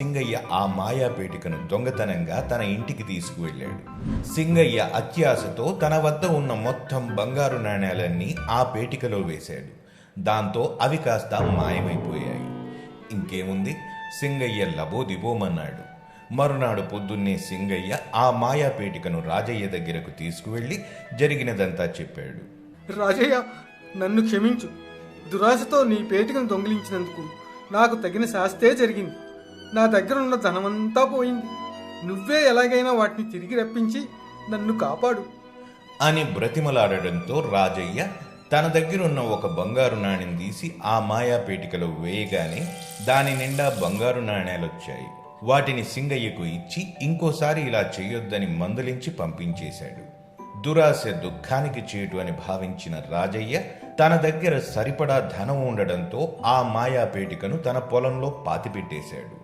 సింగయ్య ఆ మాయాపేటికను దొంగతనంగా తన ఇంటికి తీసుకువెళ్ళాడు. సింగయ్య అత్యాశతో తన వద్ద ఉన్న మొత్తం బంగారు నాణేలన్నీ ఆ పేటికలో వేశాడు. దాంతో అవి కాస్త మాయమైపోయాయి. ఇంకేముంది, సింగయ్య లబోదిబోమన్నాడు. మరునాడు పొద్దున్నే సింగయ్య ఆ మాయాపేటికను రాజయ్య దగ్గరకు తీసుకువెళ్ళి జరిగినదంతా చెప్పాడు. రాజయ్య, నన్ను క్షమించు. దురాశతో నీ పేటికను దొంగిలించినందుకు నాకు తగిన శాస్తే జరిగింది. నా దగ్గర ఉన్న ధనమంతా పోయింది. నువ్వే ఎలాగైనా వాటిని తిరిగి రప్పించి నన్ను కాపాడు అని బ్రతిమలాడడంతో రాజయ్య తన దగ్గరున్న ఒక బంగారు నాణెం తీసి ఆ మాయాపేటికలో వేయగానే దాని నిండా బంగారు నాణేలొచ్చాయి. వాటిని సింగయ్యకు ఇచ్చి ఇంకోసారి ఇలా చెయ్యొద్దని మందలించి పంపించేశాడు. దురాశ దుఃఖానికి చేటు అని భావించిన రాజయ్య తన దగ్గర సరిపడా ధనం ఉండడంతో ఆ మాయాపేటికను తన పొలంలో పాతిపెట్టేశాడు.